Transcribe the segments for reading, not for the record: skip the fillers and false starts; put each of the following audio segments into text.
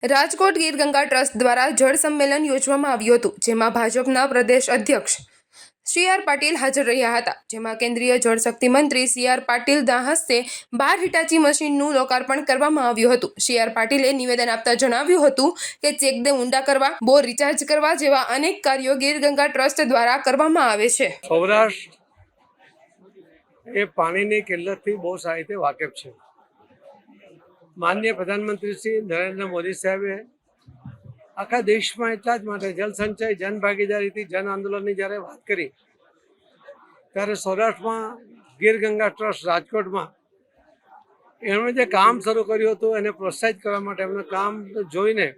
Rajkot Gir Ganga trust દ્વારા જળ સંમેલન યોજવામાં આવ્યું હતું, જેમાં ભાજપના પ્રદેશ અધ્યક્ષ સી.આર. પાટીલ હાજર રહ્યા હતા, જેમાં કેન્દ્રીય જળશક્તિ મંત્રી સી.આર. પાટીલના હસ્તે 12 હિટાચી મશીનનું લોકાર્પણ કરવામાં આવ્યું હતું। સી.આર. પાટીલે નિવેદન આપતા જણાવ્યું હતું કે ચેકડેમ ઊંડા કરવા, બોર રિચાર્જ કરવા જેવા અનેક કાર્યો ગીર ગંગા ટ્રસ્ટ દ્વારા કરવામાં આવે છે। સૌરાષ્ટ્ર એ પાણીની કિલ્લતથી બહુ સારી રીતે વાકેફ છે। માનનીય પ્રધાનમંત્રી શ્રી નરેન્દ્ર મોદી સાહેબે આખા દેશમાં એટલા જ માટે જલ સંચય, જન ભાગીદારીથી જન આંદોલનની જ્યારે વાત કરી ત્યારે સૌરાષ્ટ્રમાં ગીર ગંગા ટ્રસ્ટ રાજકોટમાં એમણે જે કામ શરૂ કર્યું હતું એને પ્રોત્સાહિત કરવા માટે એમનું કામ જોઈને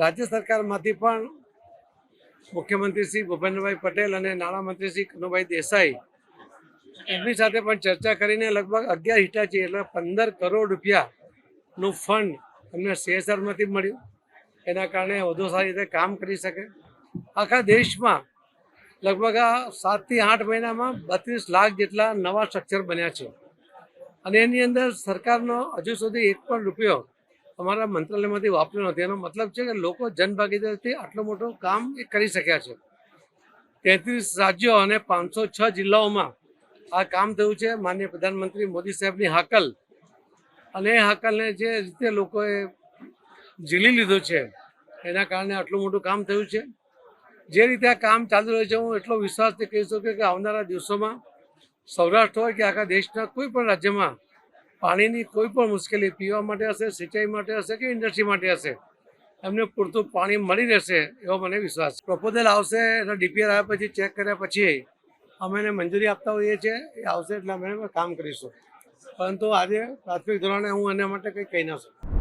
રાજ્ય સરકારમાંથી પણ મુખ્યમંત્રી શ્રી ભૂપેન્દ્રભાઈ પટેલ અને નાણામંત્રી શ્રી કનુભાઈ દેસાઈ એમની સાથે પણ ચર્ચા કરીને લગભગ 11 હિટાચી એટલે 15 કરોડ રૂપિયાનું ફંડ એમને CSRમાંથી મળ્યું। એના કારણે વધુ સારી રીતે કામ કરી શકે। આખા દેશમાં લગભગ 7 થી 8 મહિનામાં 32 લાખ જેટલા નવા સ્ટ્રક્ચર બન્યા છે અને એની અંદર સરકારનો હજુ સુધી એક પણ રૂપિયો અમારા મંત્રાલયમાંથી વાપર્યો નથી। એનો મતલબ છે કે લોકો જનભાગીદારીથી આટલું મોટું કામ એ કરી શક્યા છે। 33 રાજ્યો અને 506 જિલ્લાઓમાં આ કામ થયું છે માનનીય પ્રધાનમંત્રી મોદી સાહેબની હાકલ, અને એ હાકલને જે રીતે લોકોએ ઝીલી લીધું છે એના કારણે આટલું મોટું કામ થયું છે। જે રીતે આ કામ ચાલુ રહ્યું છે, હું એટલો વિશ્વાસથી કહી શકું કે આવનારા દિવસોમાં સૌરાષ્ટ્ર હોય કે આખા દેશના કોઈ પણ રાજ્યમાં પાણીની કોઈ પણ મુશ્કેલી પીવા માટે હશે, સિંચાઈ માટે હશે કે ઇન્ડસ્ટ્રી માટે હશે, એમને પૂરતું પાણી મળી રહેશે એવો મને વિશ્વાસ છે। પ્રપોઝલ આવશે એટલે DPR આવ્યા પછી ચેક કર્યા પછી અમે એને મંજૂરી આપતા હોઈએ છીએ। એ આવશે એટલે અમે કામ કરીશું, પરંતુ આજે પ્રાથમિક ધોરણે હું એના માટે કંઈ કહી ન શકું।